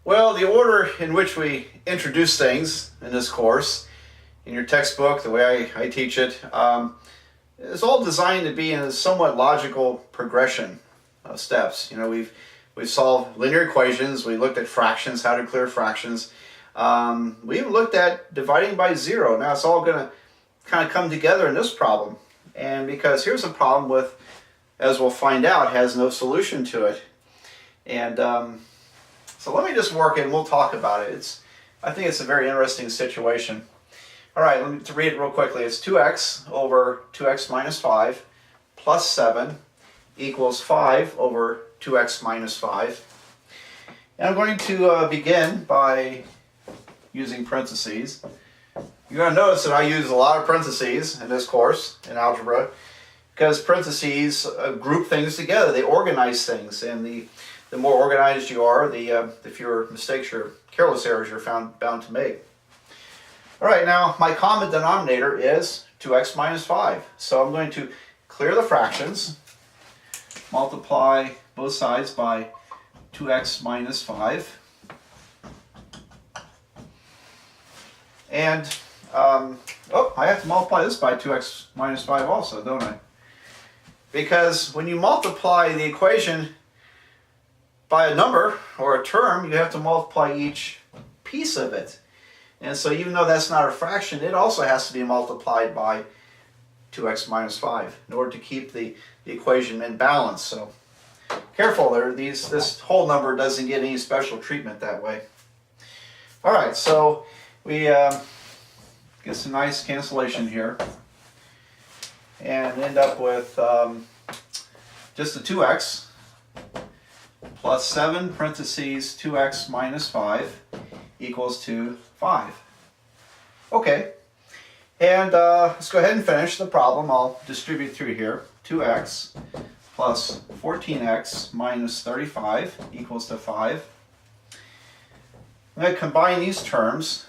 Well, the order in which we introduce things in this course, in your textbook, the way I teach it, is all designed to be in a somewhat logical progression of steps. You know, we've solved linear equations, we looked at fractions, how to clear fractions. We even looked at dividing by zero. Now it's all going to kind of come together in this problem. And because here's a problem with, as we'll find out, has no solution to it. And so let me just work it and we'll talk about it. I think it's a very interesting situation. All right, let me to read it real quickly. It's 2x over 2x minus 5 plus 7 equals 5 over 2x minus 5. And I'm going to begin by using parentheses. You're going to notice that I use a lot of parentheses in this course in algebra because parentheses group things together. They organize things, and the more organized you are, the fewer mistakes or careless errors you're bound to make. All right, now my common denominator is 2x minus 5. So I'm going to clear the fractions, multiply both sides by 2x minus 5. And, I have to multiply this by 2x minus 5 also, don't I? Because when you multiply the equation by a number or a term, you have to multiply each piece of it. And so even though that's not a fraction, it also has to be multiplied by 2x minus 5 in order to keep the equation in balance. So careful there, this whole number doesn't get any special treatment that way. All right, so we get some nice cancellation here and end up with just the 2x plus 7 parentheses 2x minus 5 equals to 5. Okay, and let's go ahead and finish the problem. I'll distribute through here. 2x plus 14x minus 35 equals to 5. I'm going to combine these terms.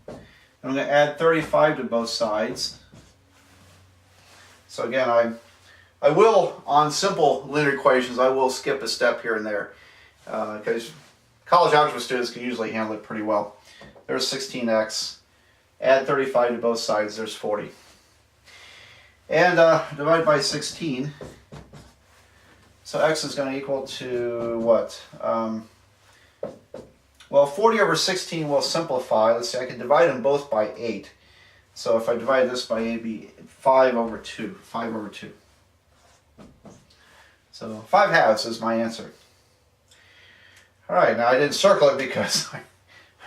I'm going to add 35 to both sides. So again, I will, on simple linear equations, I will skip a step here and there because college algebra students can usually handle it pretty well. There's 16x. Add 35 to both sides, there's 40. And divide by 16. So x is going to equal to what? Well, 40 over 16 will simplify. Let's see, I can divide them both by 8. So if I divide this by 8, it'd be 5 over 2. 5 over 2. So 5 halves is my answer. All right, now I didn't circle it because I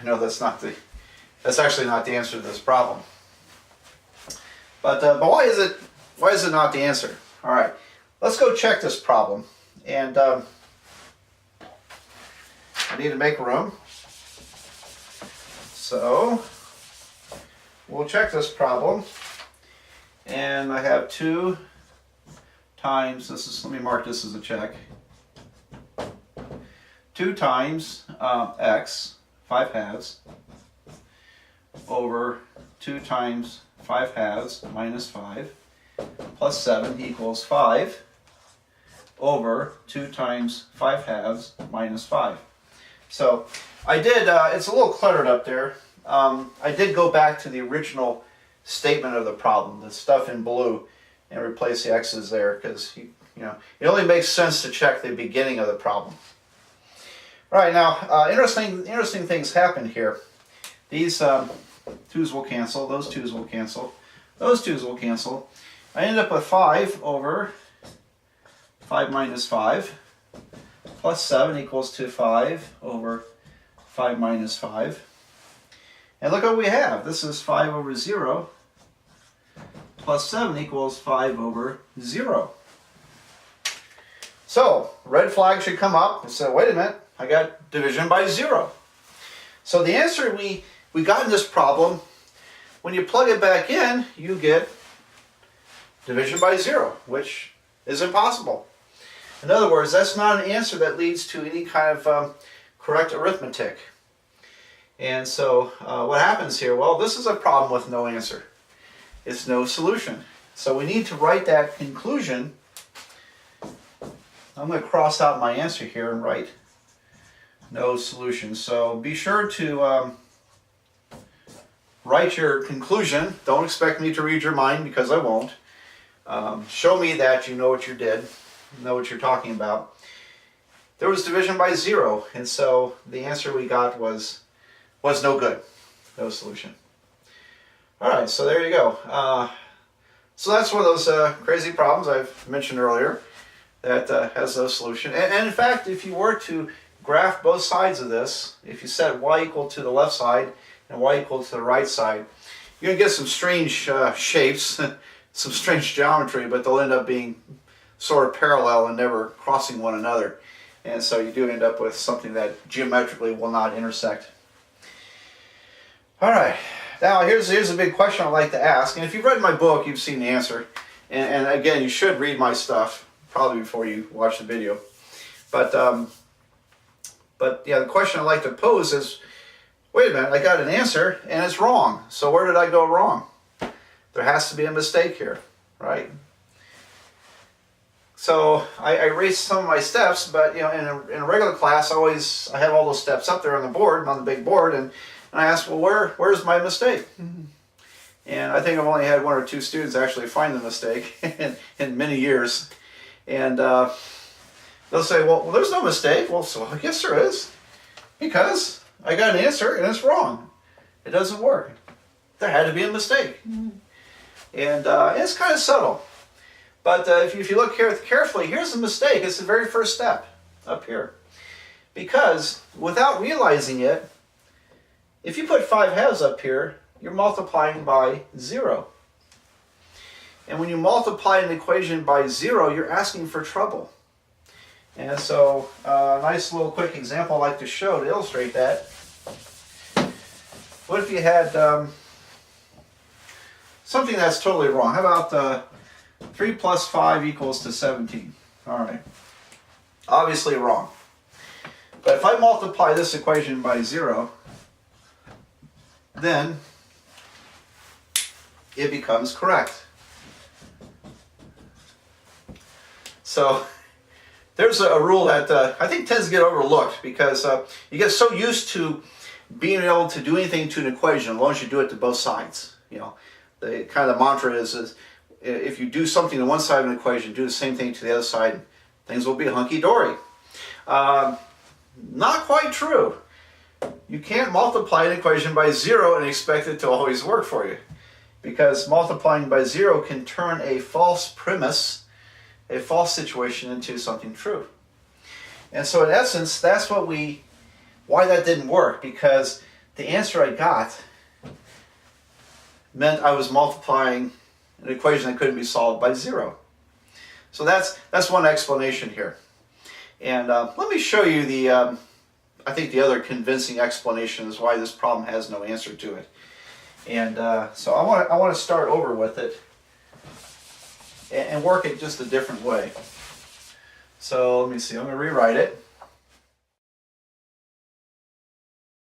know that's actually not the answer to this problem. But why is it not the answer? All right, let's go check this problem. And I need to make room. So we'll check this problem. And I have 2 times, let me mark this as a check. 2 times x, 5 halves, over 2 times 5 halves minus 5, plus 7 equals 5, over 2 times 5 halves minus 5. So I did, it's a little cluttered up there. I did go back to the original statement of the problem, the stuff in blue, and replace the x's there because it only makes sense to check the beginning of the problem. All right, now interesting things happen here. These 2's will cancel, those 2's will cancel, those 2's will cancel. I end up with 5 over 5 minus 5 plus 7 equals to 5 over 5 minus 5. And look what we have. This is 5 over 0 plus 7 equals 5 over 0. So, red flag should come up and say, wait a minute, I got division by 0. So the answer we got in this problem, when you plug it back in, you get division by 0, which is impossible. In other words, that's not an answer that leads to any kind of correct arithmetic. And so what happens here? Well, this is a problem with no answer. It's no solution. So we need to write that conclusion. I'm going to cross out my answer here and write No solution. So be sure to write your conclusion. Don't expect me to read your mind because I won't. Show me that you know what you did, know what you're talking about. There was division by 0, and so the answer we got was no good. No solution. All right, so there you go. So that's one of those crazy problems I've mentioned earlier that has no solution. And in fact, if you were to graph both sides of this, if you set y equal to the left side and y equal to the right side, you're going to get some strange shapes, some strange geometry, but they'll end up being sort of parallel and never crossing one another. And so you do end up with something that geometrically will not intersect. All right, now here's a big question I'd like to ask. And if you've read my book, you've seen the answer. And again, you should read my stuff probably before you watch the video. But yeah, the question I'd like to pose is, wait a minute, I got an answer and it's wrong. So where did I go wrong? There has to be a mistake here, right? So I erased some of my steps, but you know, in a regular class, I have all those steps up there on the board, on the big board, and I asked, well, where's my mistake? And I think I've only had 1 or 2 students actually find the mistake in many years. And they'll say, well, there's no mistake. Well, so I guess there is, because I got an answer and it's wrong. It doesn't work. There had to be a mistake. And it's kind of subtle. But if you look here carefully, here's the mistake. It's the very first step up here. Because without realizing it, if you put 5/2 up here, you're multiplying by 0. And when you multiply an equation by 0, you're asking for trouble. And so a nice little quick example I'd like to show to illustrate that. What if you had something that's totally wrong? How about 3 plus 5 equals to 17? All right. Obviously wrong. But if I multiply this equation by 0, then it becomes correct. So there's a rule that I think tends to get overlooked, because you get so used to being able to do anything to an equation as long as you do it to both sides. You know, the kind of mantra is if you do something to one side of an equation, do the same thing to the other side, things will be hunky-dory. Not quite true. You can't multiply an equation by 0 and expect it to always work for you, because multiplying by 0 can turn a false premise, a false situation, into something true. And so in essence, that's why that didn't work, because the answer I got meant I was multiplying an equation that couldn't be solved by 0. So that's one explanation here. And let me show you I think the other convincing explanation is why this problem has no answer to it. And so I want to start over with it and work it just a different way. So let me see, I'm going to rewrite it.